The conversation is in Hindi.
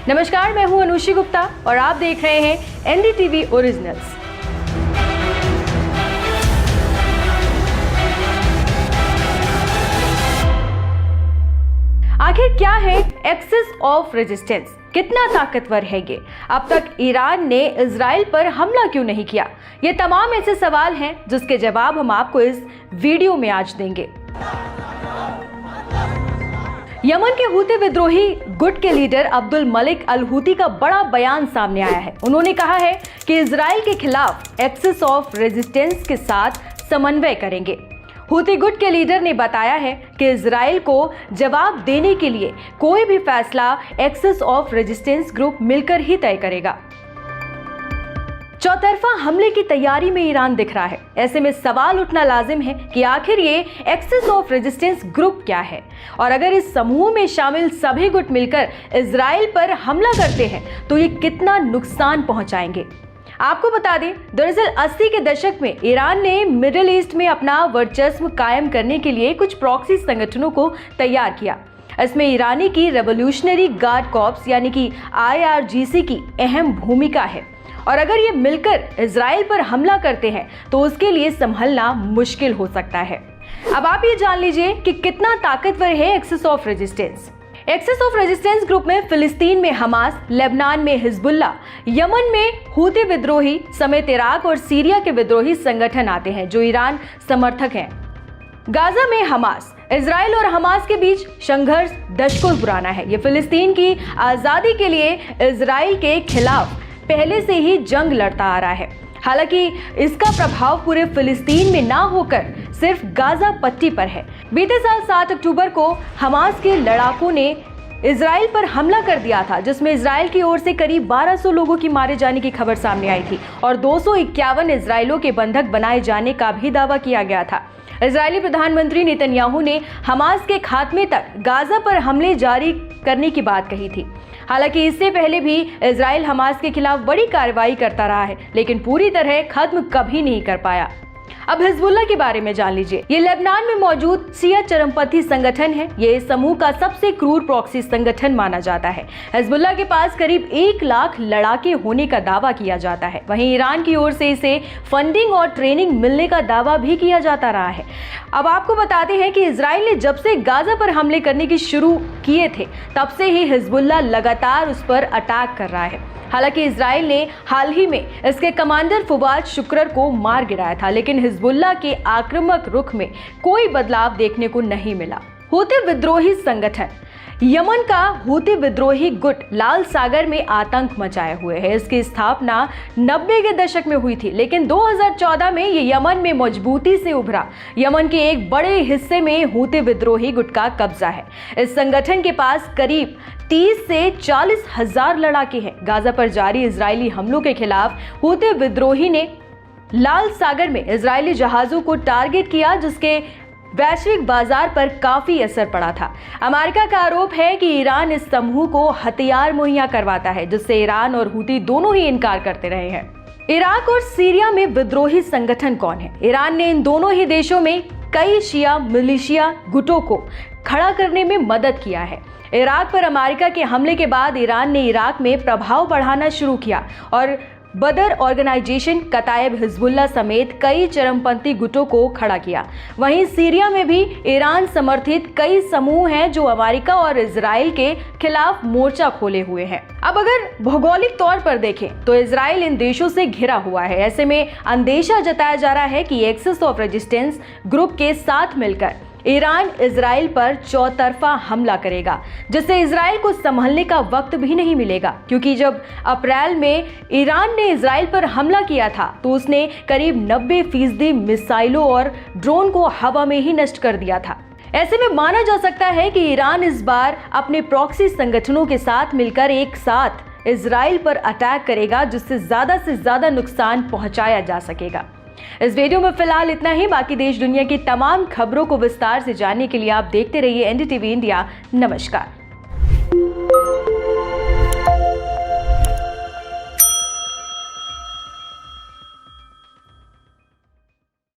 नमस्कार, मैं हूं अनुषी गुप्ता और आप देख रहे हैं एनडीटीवी ओरिजिनल्स। आखिर क्या है एक्सिस ऑफ रेजिस्टेंस? कितना ताकतवर है ये? अब तक ईरान ने इजराइल पर हमला क्यों नहीं किया? ये तमाम ऐसे सवाल हैं जिसके जवाब हम आपको इस वीडियो में आज देंगे। यमन के हूती विद्रोही गुट के leader Abdul Malik al Houthi का बड़ा बयान सामने आया है। उन्होंने कहा है कि इजराइल के खिलाफ एक्सिस ऑफ रेजिस्टेंस के साथ समन्वय करेंगे। हूती गुट के लीडर ने बताया है कि इजराइल को जवाब देने के लिए कोई भी फैसला एक्सिस ऑफ रेजिस्टेंस ग्रुप मिलकर ही तय करेगा। चौतरफा हमले की तैयारी में ईरान दिख रहा है। ऐसे में सवाल उठना लाजिम है कि आखिर ये एक्सिस ऑफ रेजिस्टेंस ग्रुप क्या है, और अगर इस समूह में शामिल सभी गुट मिलकर इजराइल पर हमला करते हैं तो ये कितना नुकसान पहुंचाएंगे। आपको बता दें, दरअसल 80 के दशक में ईरान ने मिडिल ईस्ट में अपना वर्चस्व कायम करने के लिए कुछ प्रॉक्सी संगठनों को तैयार किया। इसमें ईरानी की रेवोल्यूशनरी गार्ड कॉर्प्स यानी कि IRGC की अहम भूमिका है, और अगर ये मिलकर इजराइल पर हमला करते हैं तो उसके लिए संभलना मुश्किल हो सकता है। अब आप ये जान लीजिए कि कितना ताकतवर है axis of resistance. Axis of resistance group में फिलिस्तीन में हमास, लेबनान में हिजबुल्लाह, यमन में हूती विद्रोही समेत इराक और सीरिया के विद्रोही संगठन आते हैं जो ईरान समर्थक हैं। गाजा में हमास, इजराइल और हमास के बीच संघर्ष दशकों पुराना है। ये फिलिस्तीन की आजादी के लिए इजराइल के खिलाफ पहले से ही जंग लड़ता आ रहा है। हालांकि इसका प्रभाव पूरे फिलिस्तीन में ना होकर सिर्फ गाजा पट्टी पर है। बीते साल 7 अक्टूबर को हमास के लड़ाकों ने इजराइल पर हमला कर दिया था, जिसमें इजराइल की ओर से करीब 1200 लोगों की मारे जाने की खबर सामने आई थी और 251 इजराइलियों के बंधक बनाए जाने का भी दावा किया गया था। इजरायली प्रधानमंत्री नेतन्याहू ने हमास के खात्मे तक गाजा पर हमले जारी करने की बात कही थी। हालांकि इससे पहले भी इजराइल हमास के खिलाफ बड़ी कार्रवाई करता रहा है, लेकिन पूरी तरह खत्म कभी नहीं कर पाया। अब हिजबुल्लाह के बारे में जान लीजिए। ये लेबनान में मौजूद शिया चरमपंथी संगठन है। ये इस समूह का सबसे क्रूर प्रॉक्सी संगठन माना जाता है। हिजबुल्लाह के पास करीब 1 लाख लड़ाके होने का दावा किया जाता है। वहीं ईरान की ओर से इसे फंडिंग और ट्रेनिंग मिलने का दावा भी किया जाता रहा है। अब आपको बताते हैं कि इजराइल ने जब से गाजा पर हमले करने की शुरू किए थे तब से ही हिजबुल्लाह लगातार उस पर अटैक कर रहा है। हालांकि इजराइल ने हाल ही में इसके कमांडर फुवाद शुक्र को मार गिराया था, लेकिन हिजबुल्लाह के आक्रामक रुख में कोई बदलाव देखने को नहीं मिला। हूती विद्रोही संगठन यमन का हूती विद्रोही गुट लाल सागर में आतंक मचाए हुए है। इसकी स्थापना 90 के दशक में हुई थी, लेकिन 2014 में ये यमन में मजबूती से उभरा। यमन के एक बड़े हिस्से में हूती विद्रोही गुट का कब्जा है। इस संगठन के पास करीब 30 से 40 हजार लड़ाके हैं। गाजा पर जारी इजरायली हमलों के खिलाफ हूती विद्रोही ने लाल सागर में इजरायली जहाजों को टारगेट किया, जिसके वैश्विक बाजार पर काफी असर पड़ा था। अमेरिका का आरोप है कि ईरान इस समूह को हथियार मुहैया करवाता है, जिससे ईरान और हूती दोनों ही इनकार करते रहे हैं। इराक और सीरिया में विद्रोही संगठन कौन है? ईरान ने इन दोनों ही देशों में कई शिया मिलिशिया गुटों को खड़ा करने में मदद किया है। इराक पर अमेरिका के हमले के बाद ईरान ने इराक में प्रभाव बढ़ाना शुरू किया और बदर ऑर्गेनाइजेशन, कतायब हिजबुल्लाह समेत कई चरमपंथी गुटों को खड़ा किया। वहीं सीरिया में भी ईरान समर्थित कई समूह हैं जो अमेरिका और इजराइल के खिलाफ मोर्चा खोले हुए हैं। अब अगर भौगोलिक तौर पर देखें तो इजराइल इन देशों से घिरा हुआ है। ऐसे में अंदेशा जताया जा रहा है कि एक्सिस ऑफ रेजिस्टेंस ग्रुप के साथ मिलकर ईरान इजराइल पर चौतरफा हमला करेगा, जिससे इजराइल को संभलने का वक्त भी नहीं मिलेगा। क्योंकि जब अप्रैल में ईरान ने इजराइल पर हमला किया था तो उसने करीब 90% मिसाइलों और ड्रोन को हवा में ही नष्ट कर दिया था। ऐसे में माना जा सकता है कि ईरान इस बार अपने प्रॉक्सी संगठनों के साथ मिलकर एक साथ इजराइल पर अटैक करेगा, जिससे ज्यादा से ज्यादा नुकसान पहुंचाया जा सकेगा। इस वीडियो में फिलहाल इतना ही। बाकी देश दुनिया की तमाम खबरों को विस्तार से जानने के लिए आप देखते रहिए एनडीटीवी इंडिया। नमस्कार।